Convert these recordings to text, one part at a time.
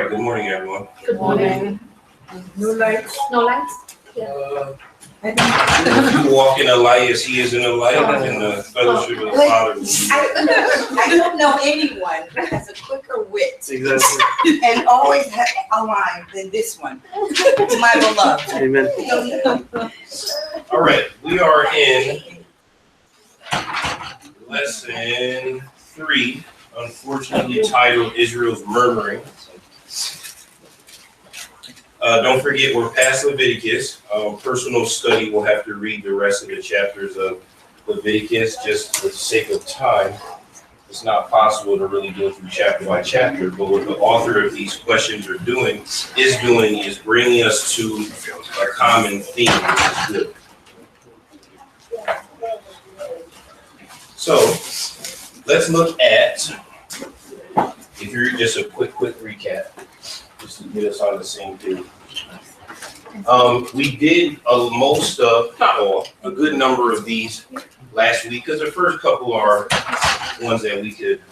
right, good morning, everyone. Good morning. No lights. No lights? You walk in the light as he is in the light, and the fellowship of the Father. I don't know anyone that has a quicker wit Exactly. and always has a line than this one. My beloved. Amen. All right, we are in lesson 3, unfortunately titled Israel's Murmuring. Don't forget, we're past Leviticus. Personal study will have to read the rest of the chapters of Leviticus just for the sake of time. It's not possible to really go through chapter by chapter, but what the author of these questions is doing is bringing us to a common theme, which is good. So let's look at, if you're just a quick recap, just to get us on the same page. We did a good number of these last week, because the first couple are ones that we could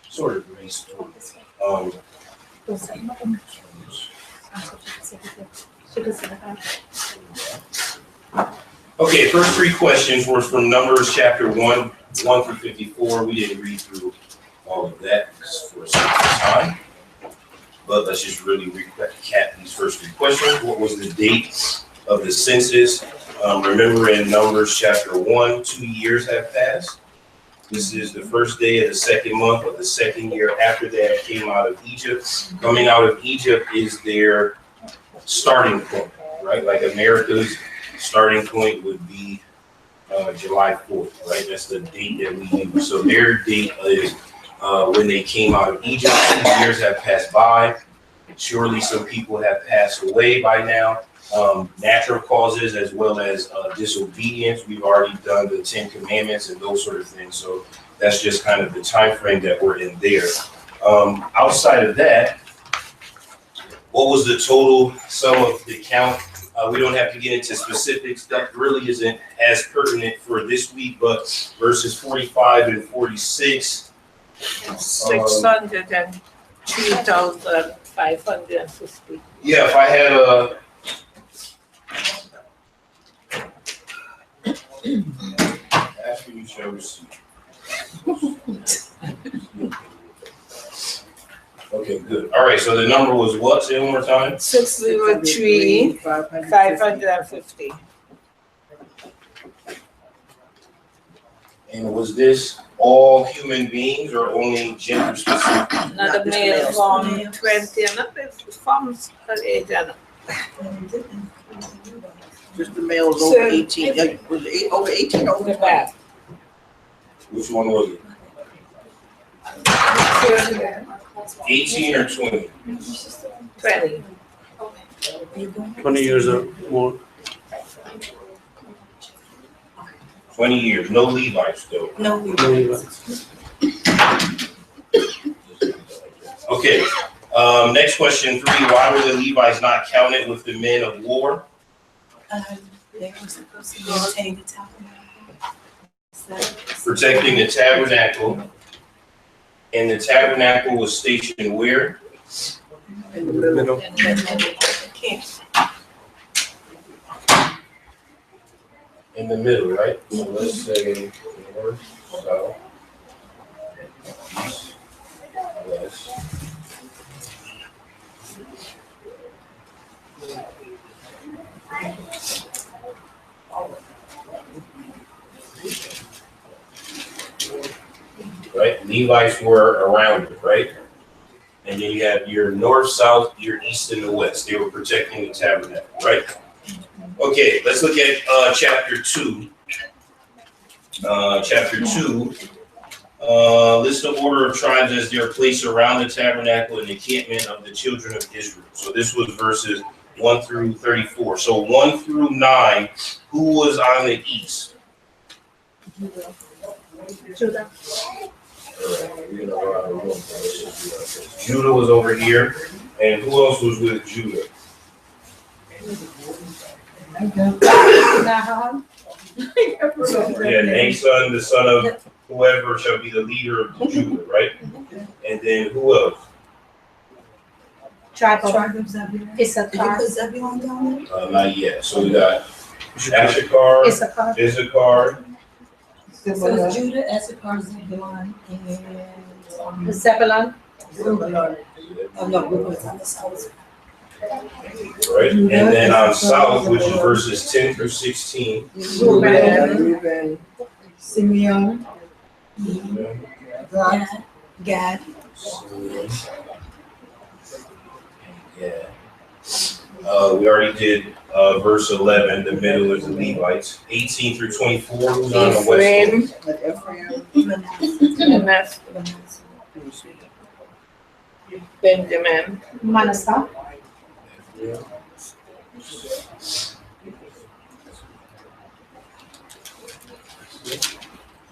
sort of race through. Okay, first 3 questions were from Numbers chapter 1 through 54. We didn't read through all of that for some time. But let's just really recap these first 3 questions. What was the date of the census? Remember in Numbers chapter 1, 2 years have passed. This is the first day of the second month of the second year after they came out of Egypt. Coming out of Egypt is their starting point, right? Like America's starting point would be July 4th, right? That's the date that we use. So their date is when they came out of Egypt. 2 years have passed by. Surely some people have passed away by now. Natural causes as well as disobedience. We've already done the 10 Commandments and those sort of things. So that's just kind of the time frame that we're in there. Outside of that, what was the total sum of the count? We don't have to get into specifics. That really isn't as pertinent for this week, but verses 45 and 46. 603,550. Yeah, if I had after you shall receive. Okay, good. All right, so the number was what? Say it one more time. 603,550. And was this all human beings or only gender specific? Not the male from 20 and up, it's from age and up. Just the males over 18. Was it over 18 or over 20? Which one was it? 18 or 20? 20. 20 years or more. 20 years. No Levites though. No. Okay. Next question 3. Why were the Levites not counted with the men of war? They were supposed to maintain the tabernacle. Protecting the tabernacle. And the tabernacle was stationed where? In the middle. In the middle, right? So let's say north, south, east, west. Right? Levites were around it, right? And then you have your north, south, your east, and the west. They were protecting the tabernacle, right? Okay, let's look at chapter 2. Chapter 2 lists the order of tribes as their place around the tabernacle and the encampment of the children of Israel. So this was verses 1 through 34. So 1 through 9, who was on the east? Judah. Judah was over here. And who else was with Judah? Yeah, Nason, the son of whoever shall be the leader of Judah, right? And then who else? Tribe of Tribe of Zebulun. Issachar. Did you put Zebulun down there? Not yet. So we got Ashakar, Issachar. Issachar, So it's Judah, Issachar, Zebulun, and Zebulun. Reuben. Oh, no, Reuben is on the south. right? And then on south, which is verses 10 through 16. Reuben. Simeon, Gad, Gad, Simeon, yeah. We already did verse 11, the middle is the Levites. 18 through 24, who's on the west Ephraim. Manasseh. Manasseh. Benjamin. Manasseh.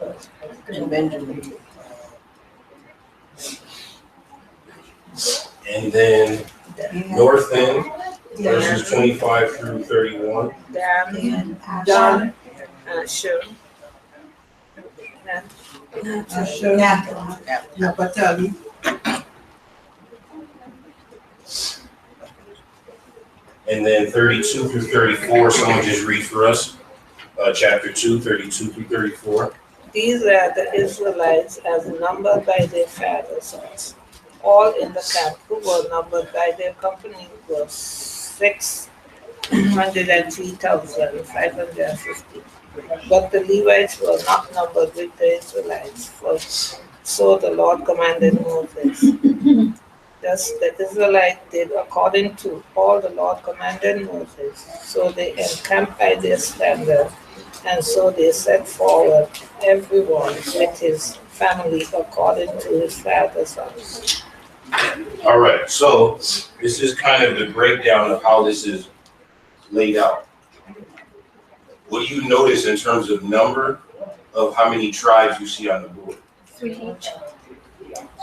coast? And Benjamin. And then north end, verses 25 through 31. Dan. John. Asher. Asher, Naphtali. And then 32 through 34, someone just read for us. Chapter 2, 32 through 34. These are the Israelites as numbered by their fathers' sons. All in the camp who were numbered by their company was 603,550. But the Levites were not numbered with the Israelites, for so the Lord commanded Moses. Thus the Israelites did according to all the Lord commanded Moses. So they encamped by their standard, and so they set forward everyone with his family according to his father's house. All right, so this is kind of the breakdown of how this is laid out. What do you notice in terms of number of how many tribes you see on the board? 3 each.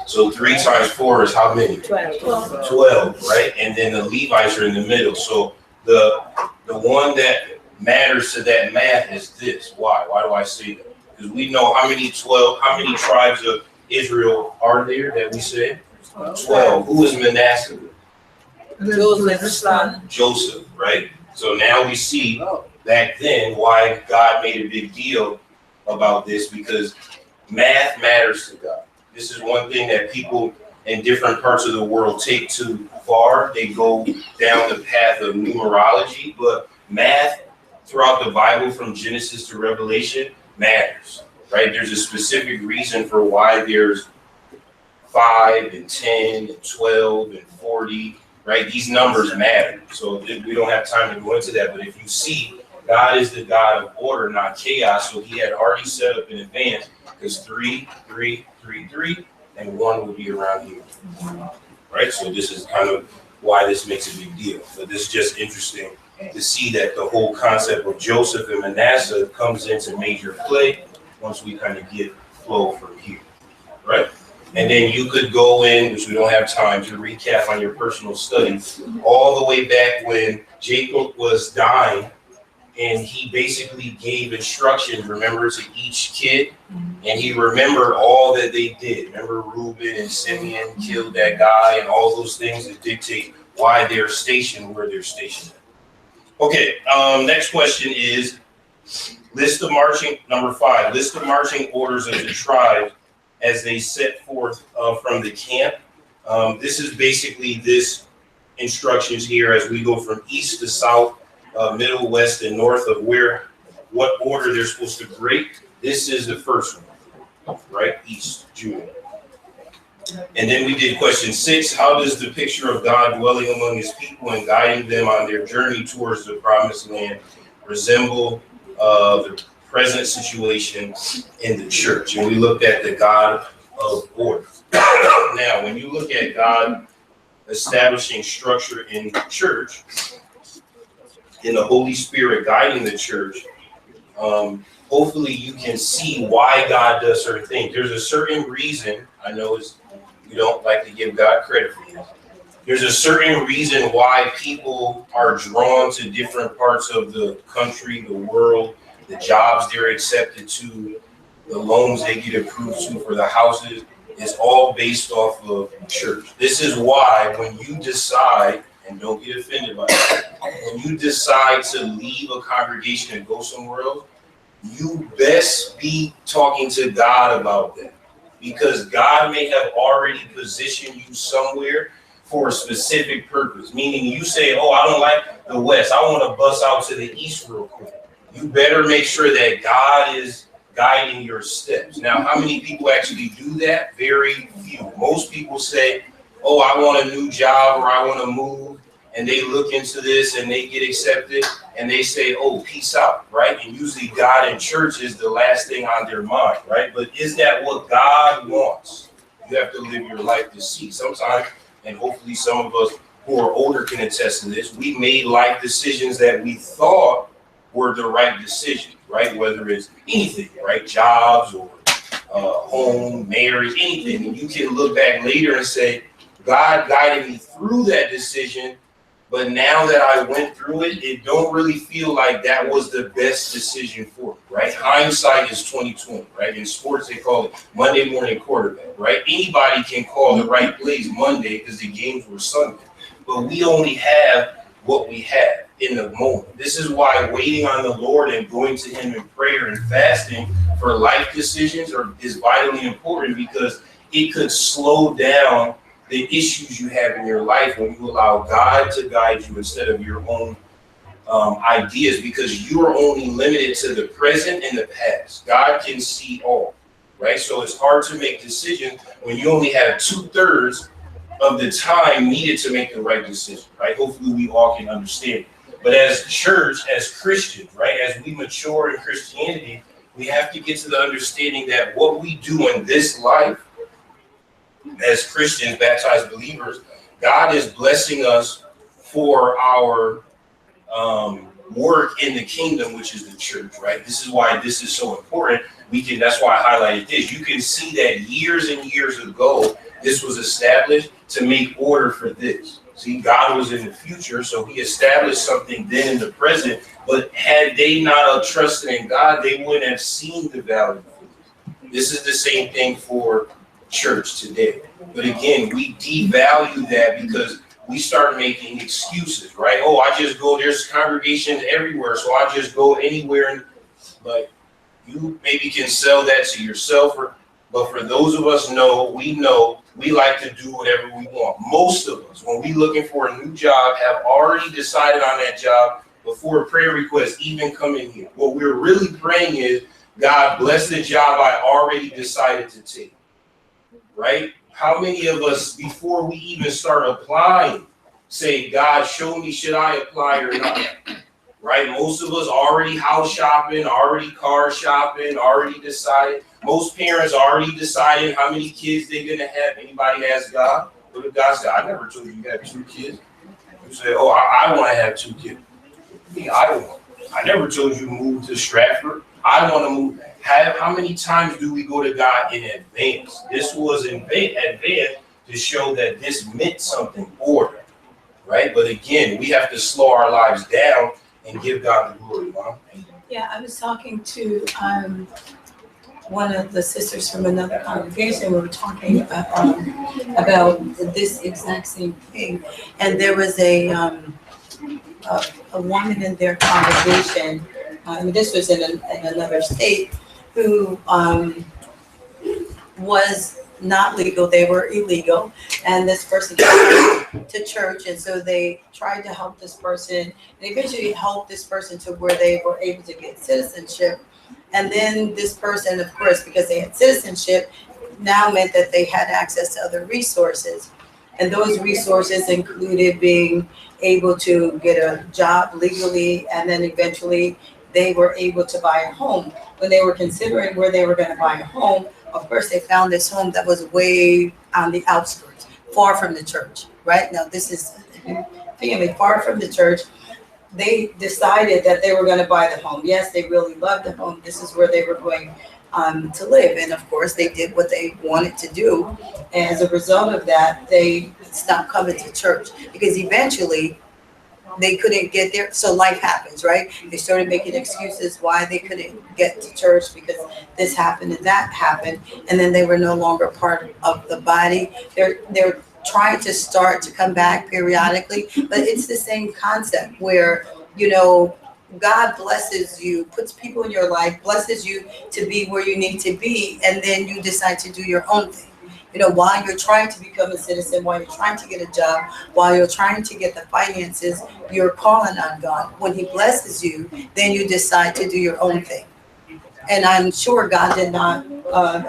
So 3 times 4 is how many? 12. 12, right? And then the Levites are in the middle. So the one that matters to that math is this. Why? Why do I say that? Because we know how many tribes of Israel are there that we say? 12. Who is Manasseh? Joseph's son. Joseph, right? So now we see back then why God made a big deal about this, because math matters to God. This is one thing that people in different parts of the world take too far. They go down the path of numerology, but math throughout the Bible from Genesis to Revelation matters, right? There's a specific reason for why there's 5 and 10 and 12 and 40, right? These numbers matter. So we don't have time to go into that, but if you see, God is the God of order, not chaos. So he had already set up in advance, because 3, 3, 3, 3, and 1 will be around here, right? So this is kind of why this makes a big deal. But this is just interesting to see that the whole concept of Joseph and Manasseh comes into major play once we kind of get flow from here, right? And then you could go in, which we don't have time to recap on your personal study, all the way back when Jacob was dying, and he basically gave instructions, remember, to each kid, and he remembered all that they did. Remember, Reuben and Simeon killed that guy, and all those things that dictate why they're stationed where they're stationed. Okay, next question is number 5, list the marching orders of the tribe as they set forth from the camp. This is basically this instructions here as we go from east to south, middle, west, and north of what order they're supposed to break. This is the first one, right? East, Judah. And then we did question 6. How does the picture of God dwelling among his people and guiding them on their journey towards the promised land resemble the present situation in the church? And we looked at the God of order. Now, when you look at God establishing structure in the church, in the Holy Spirit guiding the church, hopefully you can see why God does certain things. There's a certain reason. I know you don't like to give God credit for this. There's a certain reason why people are drawn to different parts of the country, the world, the jobs they're accepted to, the loans they get approved to for the houses. is all based off of church. This is why when you decide, and don't get offended by it, when you decide to leave a congregation and go somewhere else, you best be talking to God about that. Because God may have already positioned you somewhere for a specific purpose. Meaning you say, oh, I don't like the West. I want to bust out to the East real quick. You better make sure that God is guiding your steps. Now, how many people actually do that? Very few. Most people say, oh, I want a new job or I want to move. And they look into this and they get accepted and they say, oh, peace out, right? And usually God and church is the last thing on their mind, right? But is that what God wants? You have to live your life to see. Sometimes, and hopefully some of us who are older can attest to this, we made life decisions that we thought were the right decisions, right? Whether it's anything, right? Jobs or home, marriage, anything. And you can look back later and say, God guided me through that decision. But now that I went through it, it don't really feel like that was the best decision for me, right? Hindsight is 20/20, right? In sports, they call it Monday morning quarterback, right? Anybody can call the right plays Monday because the games were Sunday. But we only have what we have in the moment. This is why waiting on the Lord and going to Him in prayer and fasting for life decisions is vitally important, because it could slow down the issues you have in your life when you allow God to guide you instead of your own ideas, because you are only limited to the present and the past. God can see all, right? So it's hard to make decisions when you only have 2/3 of the time needed to make the right decision, right? Hopefully we all can understand. But as church, as Christians, right, as we mature in Christianity, we have to get to the understanding that what we do in this life as Christians, baptized believers, God is blessing us for our work in the kingdom, which is the church, right? This is why this is so important. That's why I highlighted this. You can see that years and years ago, this was established to make order for this. See, God was in the future, so He established something then in the present. But had they not trusted in God, they wouldn't have seen the value of this. This is the same thing for church today. But again, we devalue that because we start making excuses, right? Oh, I just go, there's congregations everywhere, so I just go anywhere. But you maybe can sell that to yourself, but for those of us we like to do whatever we want. Most of us, when we're looking for a new job, have already decided on that job before a prayer request even come in here. What we're really praying is, God, bless the job I already decided to take. Right? How many of us, before we even start applying, say, God, show me, should I apply or not? Right? Most of us already house shopping, already car shopping, already decided. Most parents already decided how many kids they're going to have. Anybody ask God? What did God say? I never told you you had 2 kids. You say, oh, I want to have 2 kids. I never told you to move to Stratford. I want to move. How many times do we go to God in advance? This was in advance to show that this meant something order, right? But again, we have to slow our lives down and give God the glory, Mom. Yeah, I was talking to one of the sisters from another congregation. We were talking about this exact same thing, and there was a woman in their congregation. This was in another state, who was not legal. They were illegal, and this person came to church, and so they tried to help this person, and eventually helped this person to where they were able to get citizenship. And then this person, of course, because they had citizenship, now meant that they had access to other resources, and those resources included being able to get a job legally, and then eventually they were able to buy a home. When they were considering where they were going to buy a home, of course, they found this home that was way on the outskirts, far from the church, right? Now, this is family far from the church. They decided that they were going to buy the home. Yes, they really loved the home. This is where they were going to live. And of course, they did what they wanted to do. And as a result of that, they stopped coming to church, because eventually they couldn't get there. So life happens, right? They started making excuses why they couldn't get to church because this happened and that happened, and then they were no longer part of the body. They're trying to start to come back periodically, but it's the same concept where, you know, God blesses you, puts people in your life, blesses you to be where you need to be, and then you decide to do your own thing. You know, while you're trying to become a citizen, while you're trying to get a job, while you're trying to get the finances, you're calling on God. When He blesses you, then you decide to do your own thing. And I'm sure God did not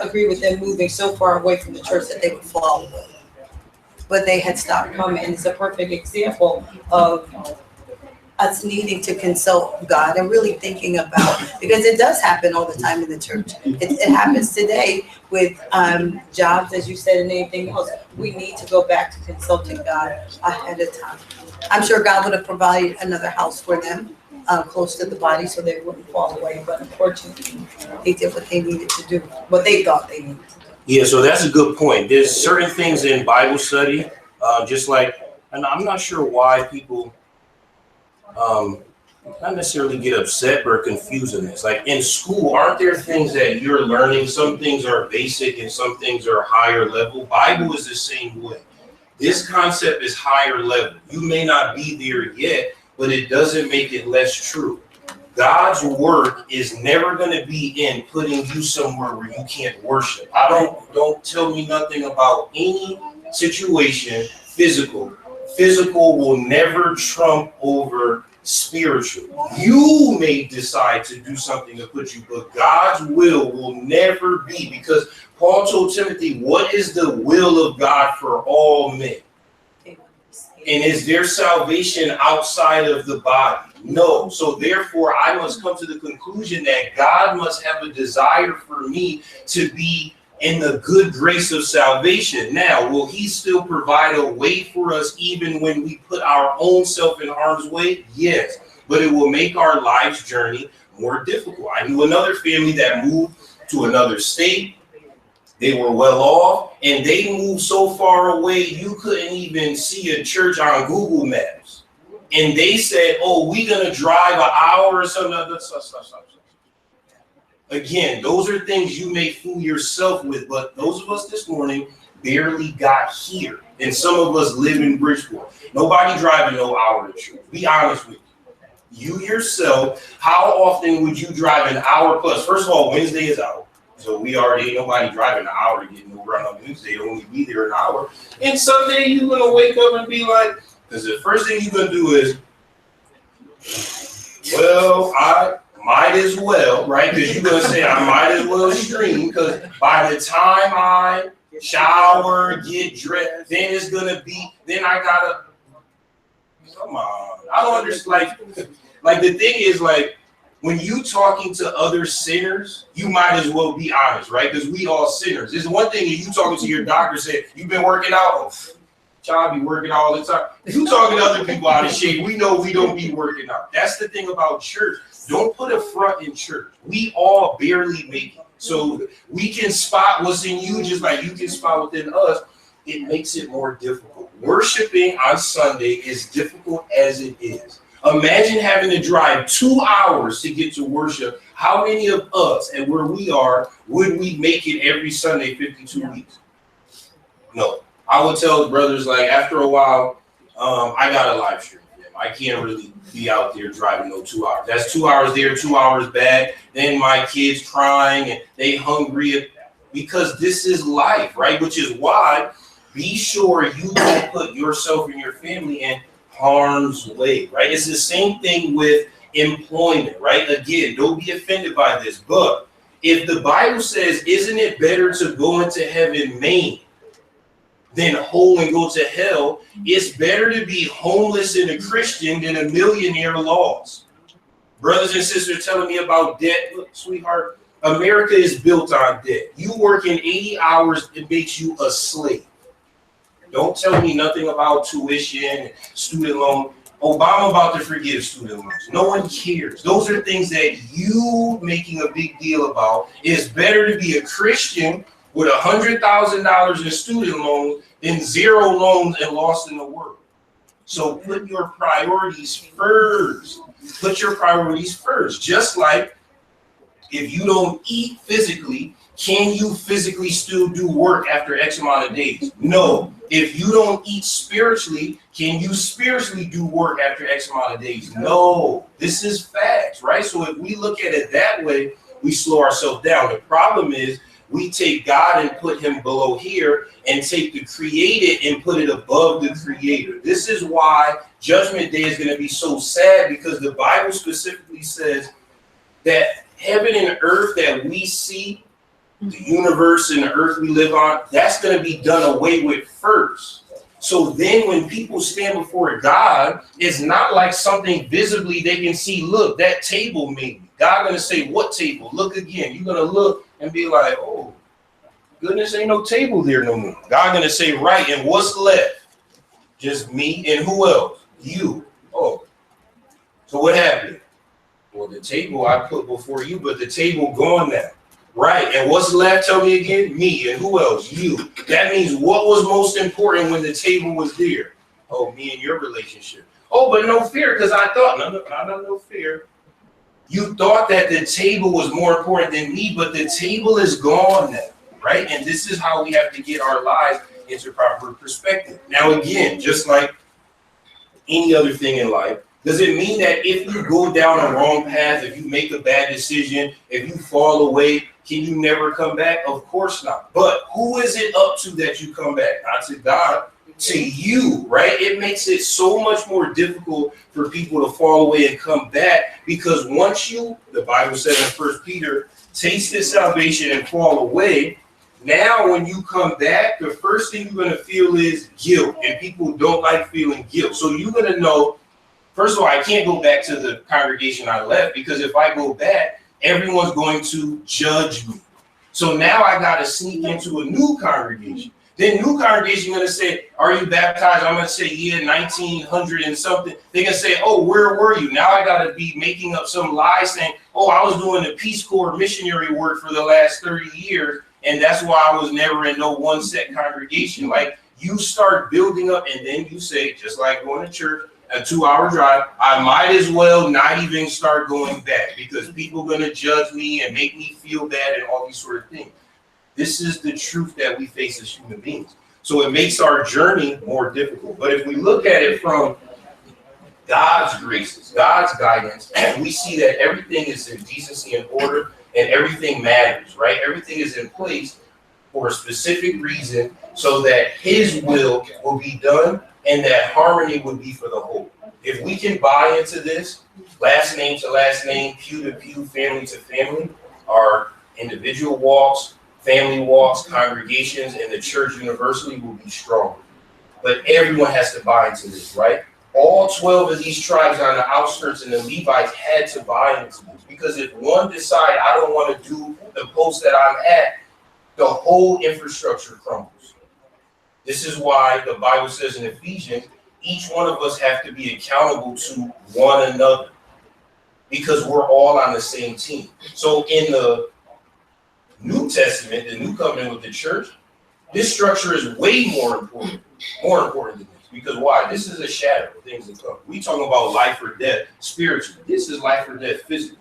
agree with them moving so far away from the church that they would fall away. But they had stopped coming, and it's a perfect example of us needing to consult God and really thinking about, because it does happen all the time in the church. It happens today with jobs, as you said, and anything else. We need to go back to consulting God ahead of time. I'm sure God would have provided another house for them close to the body so they wouldn't fall away. But unfortunately, they did what they needed to do, what they thought they needed to do. Yeah, so that's a good point. There's certain things in Bible study, just like, and I'm not sure why people not necessarily get upset or confused in this. Like in school, aren't there things that you're learning? Some things are basic and some things are higher level. Bible is the same way. This concept is higher level. You may not be there yet, but it doesn't make it less true. God's work is never going to be in putting you somewhere where you can't worship. Don't tell me nothing about any situation physical. Physical will never trump over spiritual. You may decide to do something to put you, but God's will never be, because Paul told Timothy, what is the will of God for all men? And is there salvation outside of the body? No. So therefore, I must come to the conclusion that God must have a desire for me to be in the good grace of salvation. Now, will He still provide a way for us even when we put our own self in harm's way? Yes, but it will make our life's journey more difficult. I knew another family that moved to another state. They were well off, and they moved so far away you couldn't even see a church on Google Maps. And they said, oh, we're going to drive an hour or something. Again, those are things you may fool yourself with, but those of us this morning barely got here. And some of us live in Bridgeport. Nobody driving no hour to church. Be honest with you. You yourself, how often would you drive an hour plus? First of all, Wednesday is out. So we already, nobody driving an hour to get no run on Wednesday. They'll only be there an hour. And Sunday you're going to wake up and be like, because the first thing you're going to do is, well, I might as well, right? Because you're going to say, I might as well stream, because by the time I shower, get dressed, then it's going to be, then I got to, come on. I don't understand. Like the thing is, like, when you talking to other sinners, you might as well be honest, right? Because we all sinners. There's one thing if you talking to your doctor, say, you've been working out. Oh, child be working all the time. If you talking to other people out of shape, we know we don't be working out. That's the thing about church. Don't put a front in church. We all barely make it. So we can spot what's in you just like you can spot within us. It makes it more difficult. Worshiping on Sunday is difficult as it is. Imagine having to drive 2 hours to get to worship. How many of us and where we are would we make it every Sunday 52 weeks? No. I would tell the brothers, like, after a while, I got a live stream. I can't really be out there driving no 2 hours. That's 2 hours there, 2 hours back. Then my kids crying and they hungry, because this is life, right? Which is why be sure you don't put yourself and your family in harm's way, right? It's the same thing with employment, right? Again, don't be offended by this, but if the Bible says, isn't it better to go into heaven maimed than whole and go to hell? It's better to be homeless and a Christian than a millionaire lost. Brothers and sisters telling me about debt. Look, sweetheart, America is built on debt. You working 80 hours, it makes you a slave. Don't tell me nothing about tuition and student loan. Obama about to forgive student loans. No one cares. Those are things that you making a big deal about. It's better to be a Christian with $100,000 in student loans than zero loans and lost in the world. So put your priorities first. Put your priorities first. Just like if you don't eat physically, can you physically still do work after X amount of days? No. If you don't eat spiritually, can you spiritually do work after X amount of days? No. This is facts, right? So if we look at it that way, we slow ourselves down. The problem is we take God and put him below here and take the created and put it above the creator. This is why Judgment Day is going to be so sad, because the Bible specifically says that heaven and earth that we see, the universe and the earth we live on, that's going to be done away with first. So then when people stand before God, it's not like something visibly they can see, look, that table made me. God going to say, what table? Look again. You're going to look and be like, oh, goodness, ain't no table there no more. God going to say, right, and what's left? Just me and who else? You. Oh, so what happened? Well, the table I put before you, but the table gone now. Right, and what's left? Tell me again. Me, and who else? You. That means what was most important when the table was there? Oh, me and your relationship. Oh, but no fear, because I thought, no fear. You thought that the table was more important than me, but the table is gone now, right? And this is how we have to get our lives into proper perspective. Now, again, just like any other thing in life, does it mean that if you go down a wrong path, if you make a bad decision, if you fall away, can you never come back? Of course not. But who is it up to that you come back? Not to God, to you, right? It makes it so much more difficult for people to fall away and come back, because once you, the Bible says in 1 Peter, taste this salvation and fall away, now when you come back, the first thing you're going to feel is guilt, and people don't like feeling guilt. So you're going to know, first of all, I can't go back to the congregation I left, because if I go back, everyone's going to judge me. So now I got to sneak into a new congregation. Then new congregation going to say, are you baptized? I'm going to say, yeah, 1900 and something. They're going to say, oh, where were you? Now I got to be making up some lie saying, oh, I was doing the Peace Corps missionary work for the last 30 years. And that's why I was never in no one set congregation. Like, you start building up, and then you say, just like going to church, a 2-hour drive, I might as well not even start going back, because people are going to judge me and make me feel bad and all these sort of things. This is the truth that we face as human beings. So it makes our journey more difficult. But if we look at it from God's graces, God's guidance, we see that everything is in decency and order, and everything matters, right? Everything is in place for a specific reason, so that his will be done and that harmony would be for the whole. If we can buy into this, last name to last name, pew to pew, family to family, our individual walks, family walks, congregations, and the church universally will be stronger. But everyone has to buy into this, right? All 12 of these tribes on the outskirts and the Levites had to buy into this, because if one decide I don't want to do the post that I'm at, the whole infrastructure crumbles. This is why the Bible says in Ephesians, each one of us have to be accountable to one another, because we're all on the same team. So in the New Testament, the New Covenant with the church, this structure is way more important than this. Because why? This is a shadow of things to come. We talking about life or death spiritually. This is life or death physically.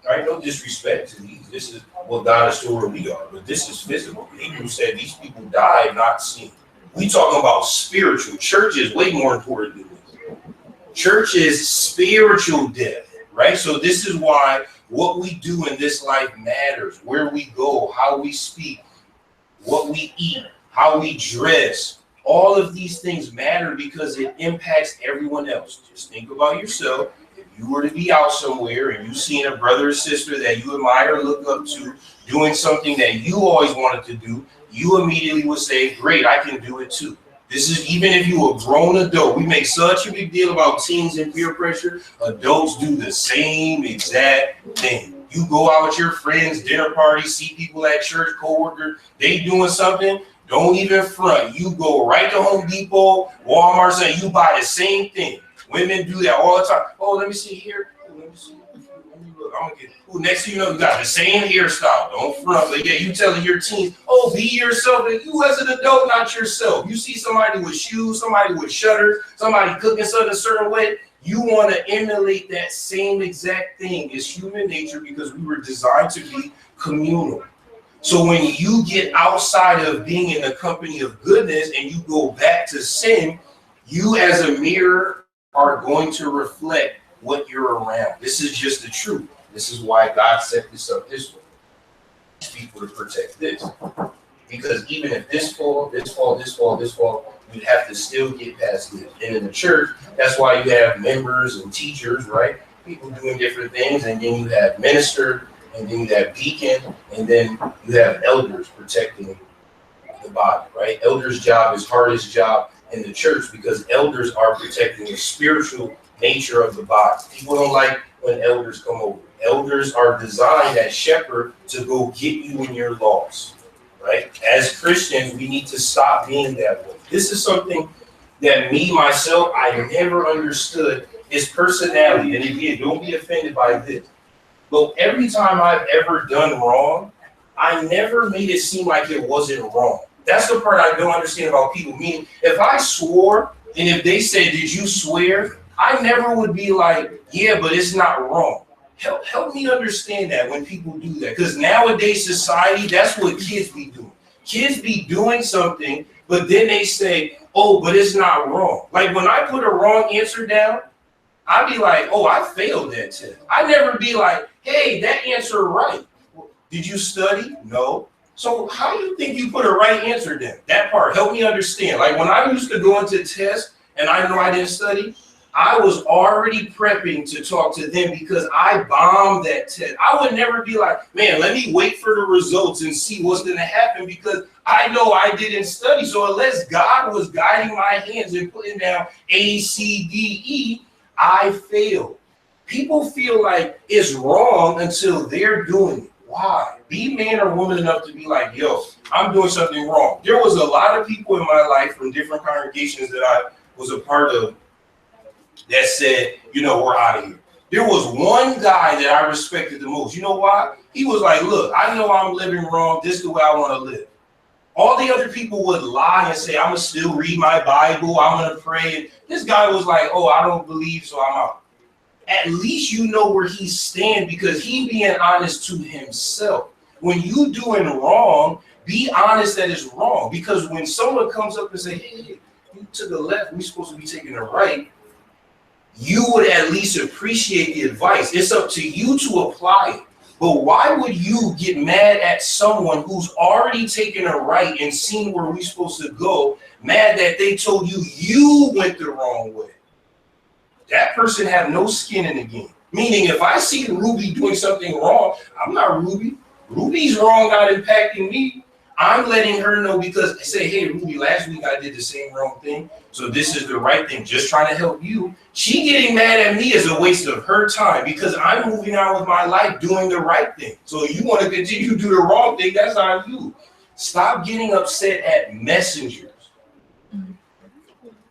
All right, no disrespect to these. This is what God is to where we are, but this is physical. Hebrews said these people died not seen. We talking about spiritual. Church is way more important than this. Church is spiritual death, right? So this is why what we do in this life matters. Where we go, how we speak, what we eat, how we dress. All of these things matter because it impacts everyone else. Just think about yourself. If you were to be out somewhere and you seen a brother or sister that you admire or look up to doing something that you always wanted to do, you immediately would say, great, I can do it too. This is even if you a grown adult. We make such a big deal about teens and peer pressure. Adults do the same exact thing. You go out with your friends, dinner parties, see people at church, coworkers, they doing something, don't even front. You go right to Home Depot, Walmart, and you buy the same thing. Women do that all the time. Oh, let me see here. Let me see. Let me look. look, I'm gonna get. Ooh, next thing you know, you got the same hairstyle. Don't front. But yeah, you telling your teens, oh, be yourself. And you as an adult, not yourself. You see somebody with shoes, somebody with shutters, somebody cooking something a certain way. You want to emulate that same exact thing. It's human nature because we were designed to be communal. So when you get outside of being in the company of goodness and you go back to sin, you as a mirror are going to reflect what you're around. This is just the truth. This is why God set this up this way. People to protect this. Because even if this fall, you'd have to still get past this. And in the church, that's why you have members and teachers, right? People doing different things, and then you have minister, and then you have deacon, and then you have elders protecting the body, right? Elders' job is hardest job in the church because elders are protecting the spiritual nature of the body. People don't like when elders come over. Elders are designed as shepherd to go get you in your loss, right? As Christians, we need to stop being that way. This is something that me, myself, I never understood his personality. And again, don't be offended by this. But every time I've ever done wrong, I never made it seem like it wasn't wrong. That's the part I don't understand about people. Meaning, if I swore, and if they said, did you swear? I never would be like, yeah, but it's not wrong. Help me understand that when people do that. Because nowadays society, that's what kids be doing. Kids be doing something, but then they say, oh, but it's not wrong. Like when I put a wrong answer down, I'd be like, oh, I failed that test. I never be like, hey, that answer right. Did you study? No. So how do you think you put a right answer down? That part, help me understand. Like when I used to go into tests and I know I didn't study, I was already prepping to talk to them because I bombed that test. I would never be like, man, let me wait for the results and see what's going to happen because I know I didn't study. So unless God was guiding my hands and putting down A, C, D, E, I failed. People feel like it's wrong until they're doing it. Why? Be man or woman enough to be like, yo, I'm doing something wrong. There was a lot of people in my life from different congregations that I was a part of that said, you know, we're out of here. There was one guy that I respected the most. You know why? He was like, look, I know I'm living wrong. This is the way I want to live. All the other people would lie and say, I'm going to still read my Bible. I'm going to pray. And this guy was like, oh, I don't believe, so I'm out. At least you know where he stands because he being honest to himself. When you doing wrong, be honest that it's wrong. Because when someone comes up and say, hey, you took a left, we're supposed to be taking a right, you would at least appreciate the advice. It's up to you to apply it. But why would you get mad at someone who's already taken a right and seen where we're supposed to go, mad that they told you you went the wrong way? That person have no skin in the game. Meaning if I see Ruby doing something wrong, I'm not Ruby. Ruby's wrong, not impacting me. I'm letting her know because I say, hey, Ruby, last week I did the same wrong thing. So this is the right thing, just trying to help you. She getting mad at me is a waste of her time because I'm moving on with my life doing the right thing. So you want to continue to do the wrong thing, that's on you. Stop getting upset at messengers.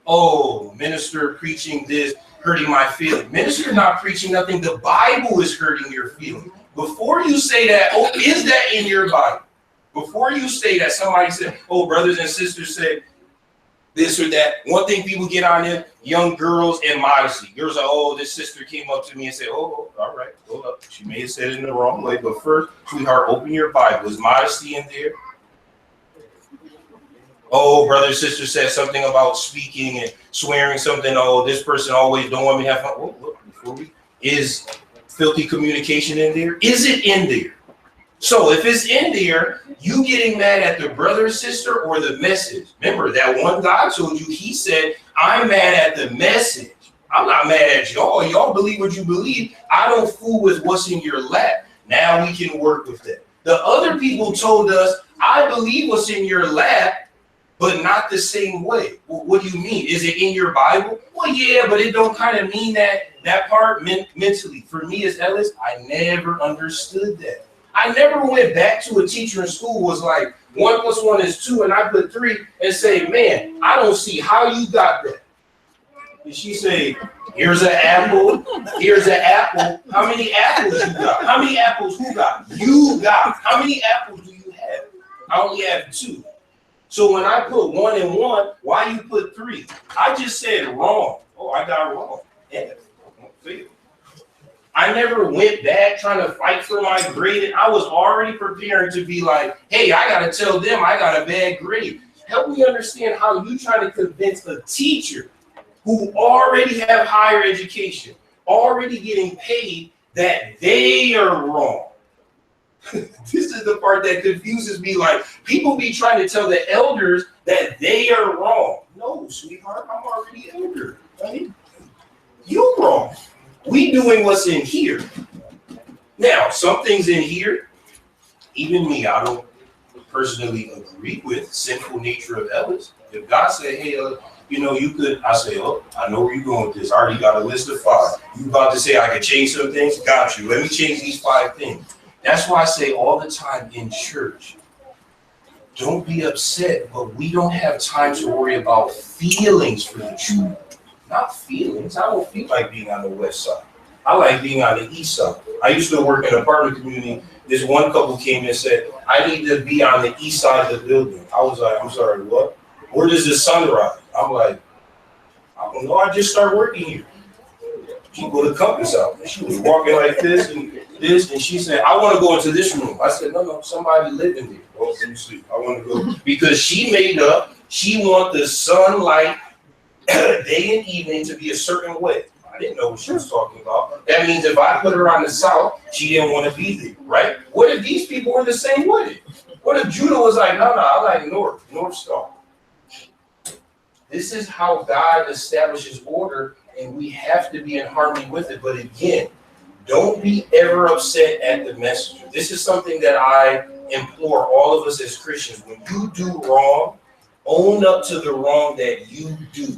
Oh, minister preaching this, hurting my feelings. Minister not preaching nothing. The Bible is hurting your feelings. Before you say that, oh, is that in your Bible? Before you say that, somebody said, oh, brothers and sisters said this or that. One thing people get on there, young girls and modesty. Girls are, oh, this sister came up to me and said, oh, all right, hold up. She may have said it in the wrong way, but first, sweetheart, open your Bible. Is modesty in there? Oh, brother and sister said something about speaking and swearing something. Oh, this person always don't want me to have fun. Oh, look, before we, is filthy communication in there? Is it in there? So if it's in there, you getting mad at the brother or sister or the message. Remember that one guy told you, he said, I'm mad at the message. I'm not mad at y'all. Y'all believe what you believe. I don't fool with what's in your lap. Now we can work with that. The other people told us, I believe what's in your lap, but not the same way. Well, what do you mean? Is it in your Bible? Well, yeah, but it don't kind of mean that part mentally. For me as Ellis, I never understood that. I never went back to a teacher in school was like 1 + 1 is 2 and I put 3 and say, man, I don't see how you got that. And she say, Here's an apple. Here's an apple. How many apples you got? How many apples who got? You got. How many apples do you have? I only have 2. So when I put 1 and 1, why you put 3? I just said wrong. Oh, I got wrong. F. Fail. I never went back trying to fight for my grade. And I was already preparing to be like, hey, I got to tell them I got a bad grade. Help me understand how you try to convince a teacher who already have higher education, already getting paid, that they are wrong. This is the part that confuses me. Like, people be trying to tell the elders that they are wrong. No, sweetheart, I'm already elder. Right? You're wrong. We doing what's in here. Now, some things in here, even me, I don't personally agree with sinful nature of Ellis. If God said, hey, you could, I say, oh, I know where you're going with this. I already got a list of 5. You about to say I could change some things? Got you. Let me change these 5 things. That's why I say all the time in church, don't be upset, but we don't have time to worry about feelings for the truth. Not feelings. I don't feel like being on the west side. I like being on the east side. I used to work in an apartment community. This one couple came and said, I need to be on the east side of the building. I was like, I'm sorry, what? Where does the sun rise? I'm like, I don't know. I just started working here. She put a compass out. And she was walking like this and this. And she said, I want to go into this room. I said, no, somebody living there. Oh, let me sleep. I want to go. Because she made up, she want the sunlight day and evening to be a certain way. I didn't know what she was talking about. That means if I put her on the south, she didn't want to be there, right? What if these people were the same way? What if Judah was like, no, I like North Star? This is how God establishes order, and we have to be in harmony with it. But again, don't be ever upset at the messenger. This is something that I implore all of us as Christians. When you do wrong, own up to the wrong that you do.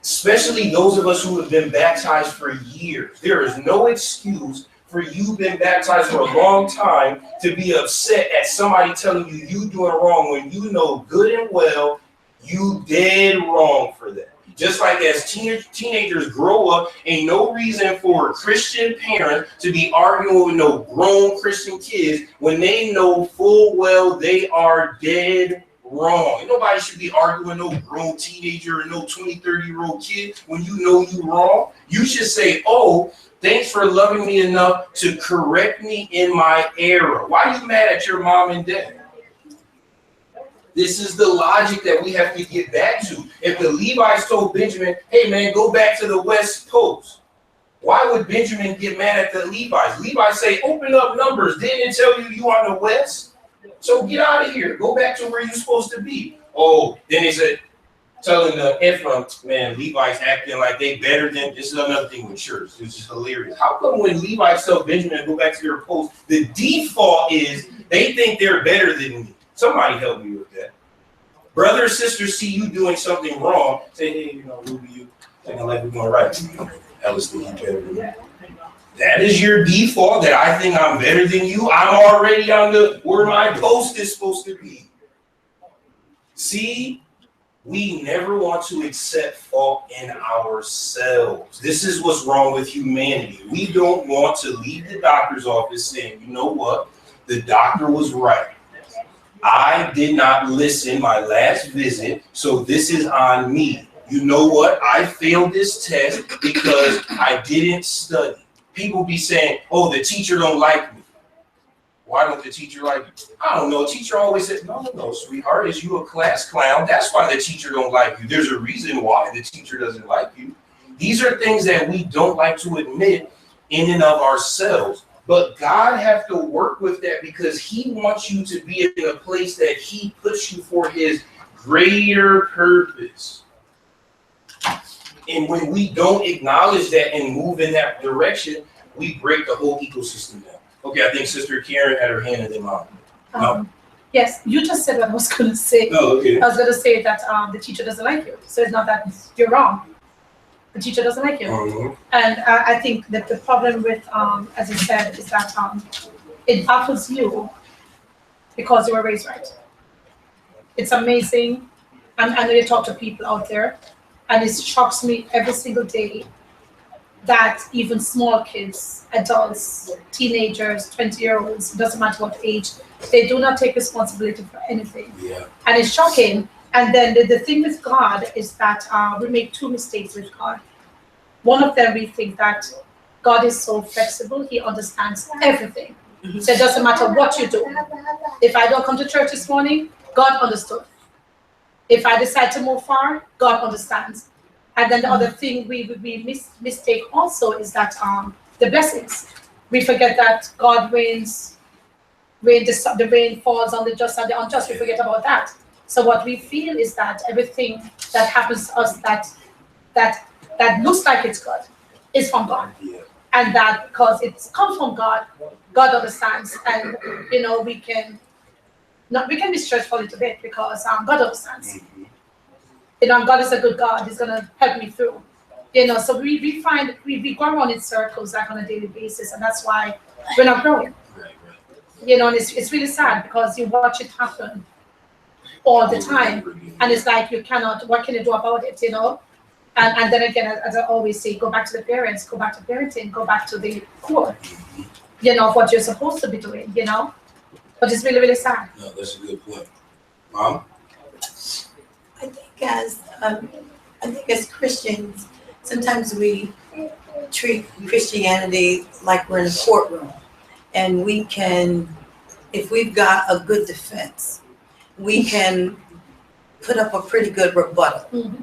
Especially those of us who have been baptized for years. There is no excuse for you been baptized for a long time to be upset at somebody telling you doing wrong when you know good and well you did wrong for that. Just like as teenagers grow up, ain't no reason for a Christian parent to be arguing with no grown Christian kids when they know full well they are dead wrong. Nobody should be arguing no grown teenager or no 20, 30-year-old kid when you know you wrong. You should say, oh, thanks for loving me enough to correct me in my error. Why are you mad at your mom and dad? This is the logic that we have to get back to. If the Levites told Benjamin, hey man, go back to the West Coast, why would Benjamin get mad at the Levites? Levites say, open up Numbers. Didn't it tell you on the West? So get out of here. Go back to where you're supposed to be. Oh, then they said, telling the Ephraim, man, Levites acting like they better than, this is another thing with church, which is hilarious. How come when Levites tell Benjamin to go back to their post, the default is they think they're better than me? Somebody help me with that. Brother or sister see you doing something wrong, say, hey, Ruby, you thinking like we're going right. Ellis think you better than me. That is your default, that I think I'm better than you. I'm already on where my post is supposed to be. See, we never want to accept fault in ourselves. This is what's wrong with humanity. We don't want to leave the doctor's office saying, you know what, the doctor was right. I did not listen my last visit, so this is on me. You know what? I failed this test because I didn't study. People be saying, oh, the teacher don't like me. Why don't the teacher like you? I don't know. Teacher always says, no, sweetheart, is you a class clown? That's why the teacher don't like you. There's a reason why the teacher doesn't like you. These are things that we don't like to admit in and of ourselves. But God have to work with that because he wants you to be in a place that he puts you for his greater purpose. And when we don't acknowledge that and move in that direction, we break the whole ecosystem down. Okay, I think Sister Karen had her hand in the mouth. No. Yes, you just said what I was going to say. Oh, okay. I was going to say that the teacher doesn't like you. So it's not that you're wrong. The teacher doesn't like you. Mm-hmm. And I think that the problem with, as you said, is that it baffles you because you were raised right. It's amazing. And I know you talk to people out there, and it shocks me every single day that even small kids, adults, teenagers, 20-year-olds, doesn't matter what age, they do not take responsibility for anything. Yeah. And it's shocking. And then the thing with God is that we make two mistakes with God. One of them, we think that God is so flexible, he understands everything. So it doesn't matter what you do. If I don't come to church this morning, God understood. If I decide to move far, God understands. And then the other thing we mistake also is that the blessings. We forget that God the rain falls on the just and the unjust. We forget about that. So what we feel is that everything that happens to us that looks like it's good is from God. Yeah. And that because it's come from God, God understands. And we can be stressful a little bit because God understands. God is a good God. He's gonna help me through. So we find we go around in circles like on a daily basis, and that's why we're not growing. Right. And it's really sad because you watch it happen all the time, and it's like you cannot. What can you do about it? And then again, as I always say, go back to the parents, go back to parenting, go back to the core. Of what you're supposed to be doing. But it's really, really sad. No, that's a good point. Mom? I think as Christians, sometimes we treat Christianity like we're in a courtroom, and we can, if we've got a good defense, we can put up a pretty good rebuttal. Mm-hmm.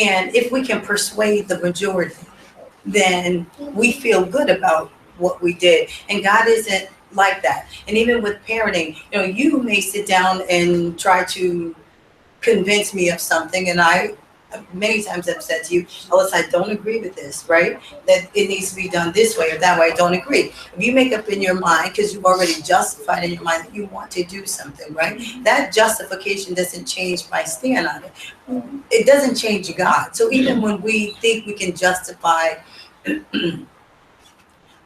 And if we can persuade the majority, then we feel good about what we did. And God isn't like that. And even with parenting, you may sit down and try to convince me of something, and I many times have said to you, Ellis, I don't agree with this, right? That it needs to be done this way or that way. I don't agree. If you make up in your mind, because you've already justified in your mind that you want to do something, right? That justification doesn't change my stand on it. It doesn't change God. So even when we think we can justify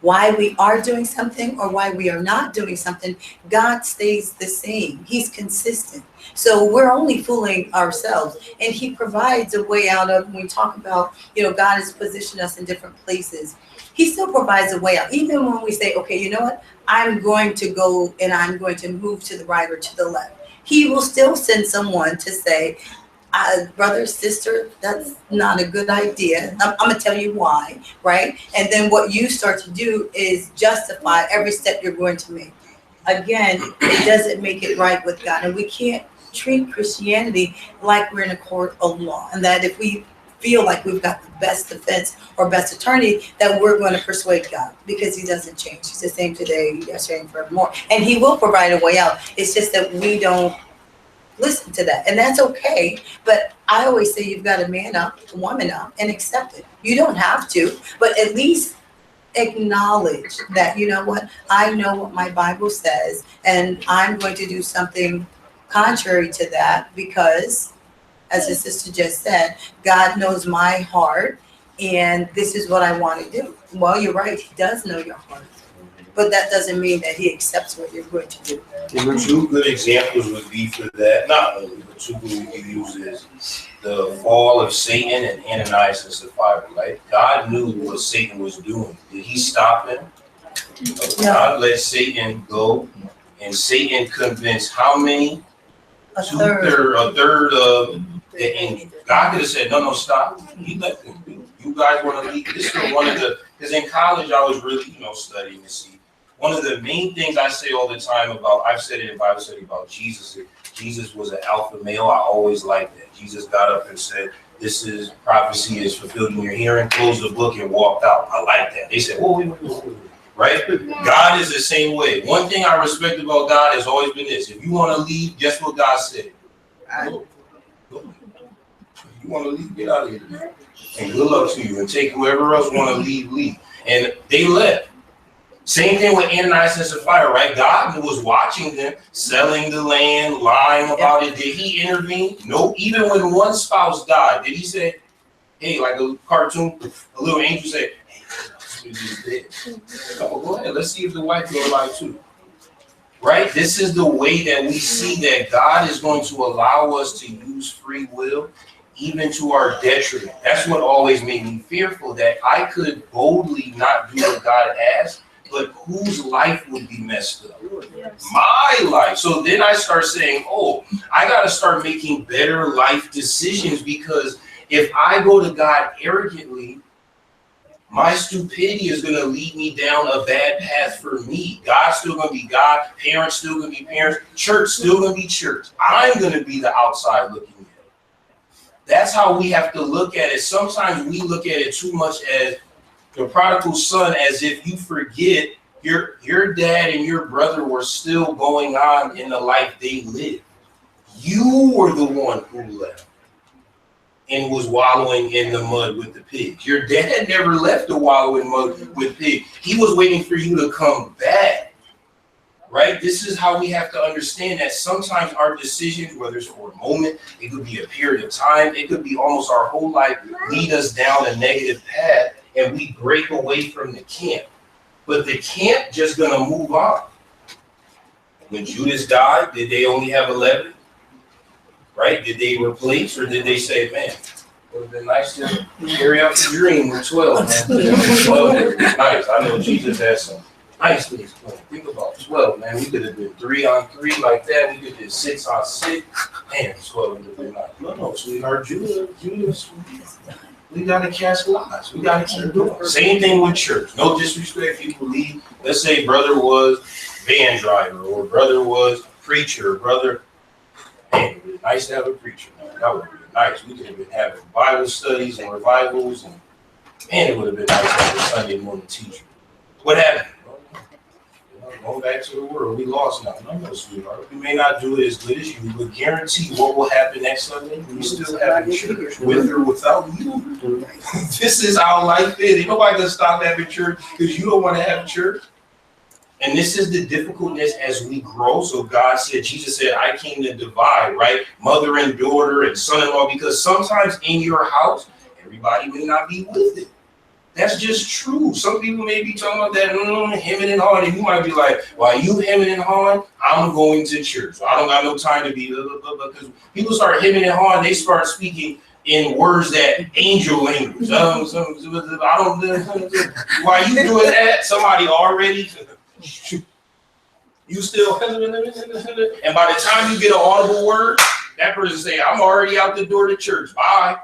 why we are doing something or why we are not doing something, God stays the same. He's consistent. So we're only fooling ourselves, and he provides a way out of, when we talk about, God has positioned us in different places. He still provides a way out. Even when we say, okay, you know what? I'm going to go and I'm going to move to the right or to the left. He will still send someone to say, brother, sister, that's not a good idea. I'm going to tell you why, right? And then what you start to do is justify every step you're going to make. Again, it doesn't make it right with God. And we can't treat Christianity like we're in a court of law. And that if we feel like we've got the best defense or best attorney, that we're going to persuade God, because he doesn't change. He's the same today, yesterday, and forevermore. And he will provide a way out. It's just that we don't listen to that, and that's okay. But I always say you've got to man up, woman up, and accept it. You don't have to, but at least acknowledge that, you know what, I know what my Bible says, and I'm going to do something contrary to that because, as the sister just said, God knows my heart, and this is what I want to do. Well, you're right, he does know your heart, but that doesn't mean that he accepts what you're going to do. Two good examples would be for that, not only, but two good we could use is the fall of Satan and Ananias and Sapphira, right? God knew what Satan was doing. Did he stop him? No. God let Satan go, and Satan convinced how many? A third. A third of, and God could have said, no, stop. He let them do. You guys want to leave? This is one of the, because in college I was really, studying to see. One of the main things I say all the time about, I've said it in Bible study about Jesus. Jesus was an alpha male. I always liked that. Jesus got up and said, this is prophecy is fulfilled in your hearing, closed the book and walked out. I like that. They said, wait. Right? God is the same way. One thing I respect about God has always been this. If you want to leave, guess what God said? Go. You want to leave, get out of here. And good luck to you. And take whoever else want to leave. And they left. Same thing with Ananias and Sapphira, right? God was watching them selling the land, lying about it. Did he intervene? No. Even when one spouse died, did he say, hey, like a cartoon, a little angel said, hey, he's dead. Oh, go ahead. Let's see if the wife will lie too. Right? This is the way that we see that God is going to allow us to use free will, even to our detriment. That's what always made me fearful, that I could boldly not do what God asked, but whose life would be messed up? My life. So then I start saying, oh, I got to start making better life decisions, because if I go to God arrogantly, my stupidity is going to lead me down a bad path for me. God's still going to be God. Parents still going to be parents. Church still going to be church. I'm going to be the outside looking in. That's how we have to look at it. Sometimes we look at it too much as the prodigal son, as if you forget your dad and your brother were still going on in the life they lived. You were the one who left and was wallowing in the mud with the pigs. Your dad never left to wallow in mud with pigs. He was waiting for you to come back, right? This is how we have to understand that sometimes our decisions, whether it's for a moment, it could be a period of time, it could be almost our whole life, lead us down a negative path, and we break away from the camp. But the camp just gonna move on. When Judas died, did they only have 11? Right? Did they replace, or did they say, man, it would have been nice to carry out the dream with 12, man. 12 nice. I know Jesus has some nice things planned. Think about 12, man. We could have been 3-on-3 like that. We could have been 6-on-6. Man, 12 would have been nice. No, sweetheart, Judas. We gotta cast lots. We gotta keep doing it. Same thing with church. No disrespect, you believe. Let's say brother was van driver, or brother was preacher, brother. Man, it would be nice to have a preacher. Man. That would have been nice. We could have been having Bible studies and revivals, and man, it would have been nice to have a Sunday morning teacher. What happened? Going back to the world, we lost now. No, sweetheart. We may not do it as good as you, but guarantee what will happen next Sunday. We still have a church, with or without you. This is how life is. Ain't nobody gonna stop having church because you don't want to have church. And this is the difficultness as we grow. So God said, Jesus said, I came to divide, right? Mother and daughter and son-in-law, because sometimes in your house, everybody may not be with it. That's just true. Some people may be talking about that hemming and hawing, and you might be like, while you hemming and hawing, I'm going to church. I don't got no time to be, because people start hemming and hawing, they start speaking in words that angel language. I don't, while you doing that, somebody already, you still, and by the time you get an audible word, that person say, I'm already out the door to church. Bye.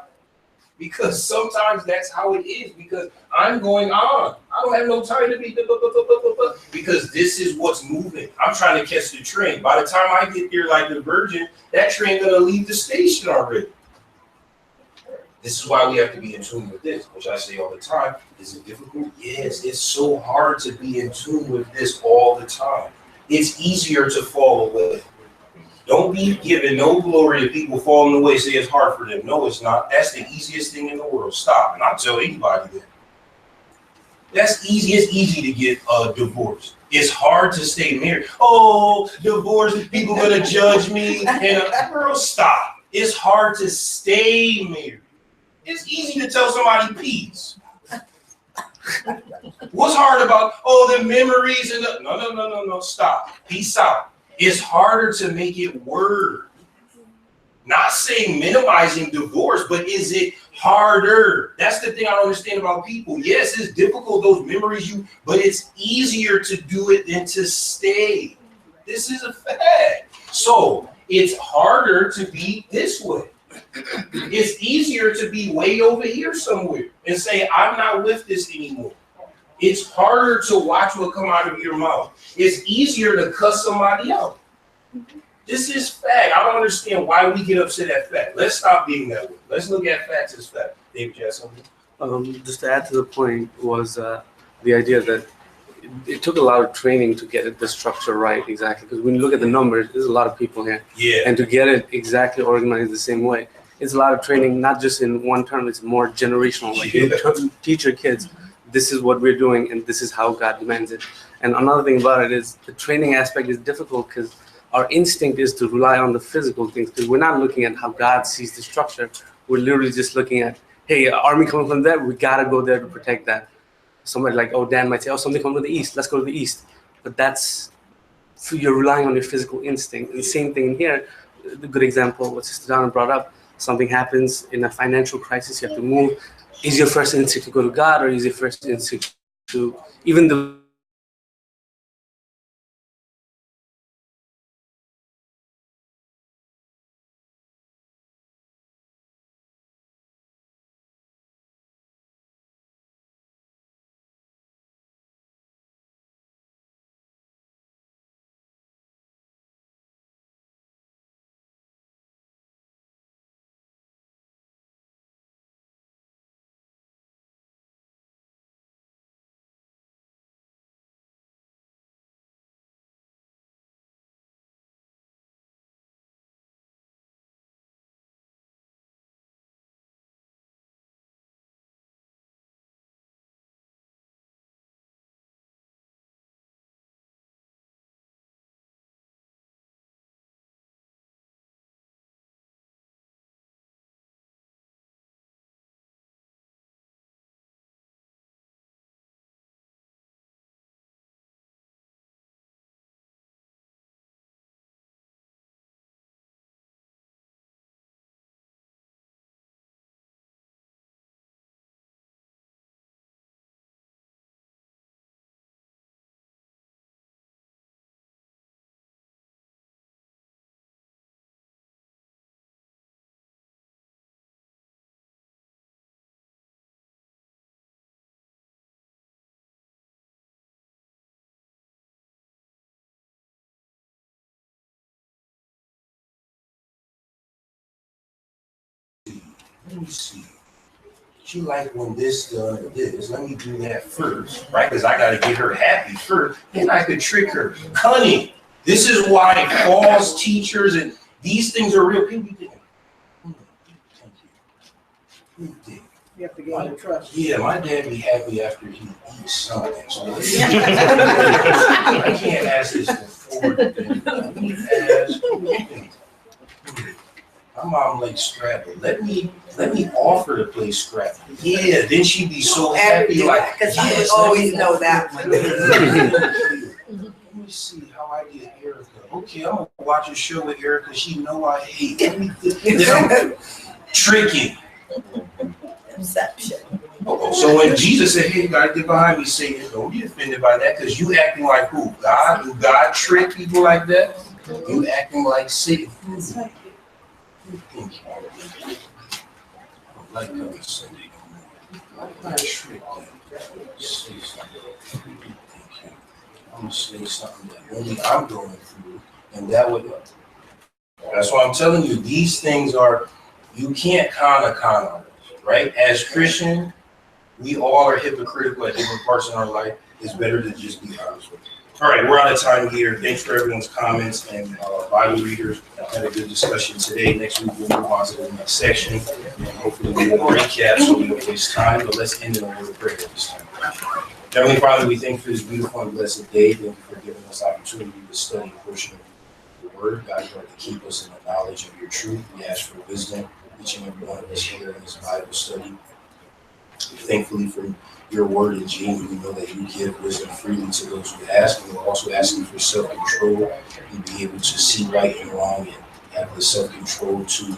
Because sometimes that's how it is, because I'm going on. I don't have no time to be, because this is what's moving. I'm trying to catch the train. By the time I get there like the Virgin, that train gonna leave the station already. This is why we have to be in tune with this, which I say all the time. Is it difficult? Yes, it's so hard to be in tune with this all the time. It's easier to fall away. Don't be giving no glory to people falling away, say it's hard for them. No, it's not. That's the easiest thing in the world. Stop. And I'll tell anybody that. That's easy. It's easy to get a divorce. It's hard to stay married. Oh, divorce, people gonna judge me. And girl, stop. It's hard to stay married. It's easy to tell somebody peace. What's hard about, the memories and the, no, stop. Peace out. It's harder to make it word. Not saying minimizing divorce, but is it harder? That's the thing I don't understand about people. Yes, it's difficult, those memories, but it's easier to do it than to stay. This is a fact. So it's harder to be this way. It's easier to be way over here somewhere and say, I'm not with this anymore. It's harder to watch what come out of your mouth. It's easier to cuss somebody out. This is fact. I don't understand why we get upset at fact. Let's stop being that way. Let's look at facts as fact. David, you have something? Just to add to the point was the idea that it took a lot of training to get the structure right exactly. Because when you look at the numbers, there's a lot of people here. Yeah. And to get it exactly organized the same way, it's a lot of training, not just in one term, it's more generational. Like you teach your kids, this is what we're doing and this is how God demands it. And another thing about it is the training aspect is difficult because our instinct is to rely on the physical things, because we're not looking at how God sees the structure. We're literally just looking at, hey, army coming from there, we gotta go there to protect that. Somebody like, Dan might say, something coming to the east, let's go to the east. But that's, you're relying on your physical instinct. And the same thing here, the good example, what Sister Donna brought up, something happens in a financial crisis, you have to move. Is your first instinct to go to God, or is your first instinct to even the Let me see. She like when this this. Let me do that first, right? Because I got to get her happy first, and I could trick her. Cunning. This is why false teachers and these things are real. People think, thank you. You have to gain the trust. Yeah, my dad be happy after he eats something. So I can't ask this before. My mom likes Scrabble. Let me offer to play Scrabble. Yeah, then she'd be so happy, like, Because I would yes, always know that one. Let me see how I get Erica. Okay, I'm gonna watch a show with Erica. She know I hate. Let me tricky. Conception. So when Jesus said, "Hey, you gotta get behind me," Satan, don't be offended by that, because you acting like who? God? Do God trick people like that? You acting like Satan. Like Sunday, I'm not trick say something. I'm gonna say something that only I'm going through, and that would. That's why I'm telling you, these things are. You can't con on us, right? As Christian, we all are hypocritical at different parts in our life. It's better to just be honest with you. All right, we're out of time here. Thanks for everyone's comments and Bible readers. Had a good discussion today. Next week we'll move on to the next section, and hopefully we'll recap so we don't waste time. But let's end in a word of prayer this time. Heavenly Father, we thank you for this beautiful and blessed day. Thank you for giving us opportunity to study a portion of your word. God, you are to keep us in the knowledge of your truth. We ask for wisdom, each and every one of us here in this Bible study. Thankfully for your word in James, we know that you give wisdom freely to those who ask, and we're also asking for self-control to be able to see right and wrong and have the self-control to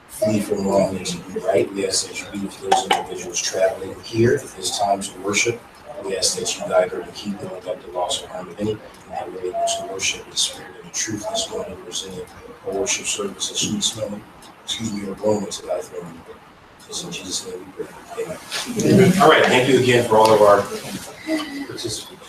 flee from wrong and to be right. We ask that you be with those individuals traveling here at this time to worship. We ask that you guide her to keep them without the loss or harm of any, and that we're able to worship in spirit and in truth this morning, presenting a worship service, a sweet smelling, your aroma to thy throne. In Jesus' name we pray. Amen. All right, thank you again for all of our participants.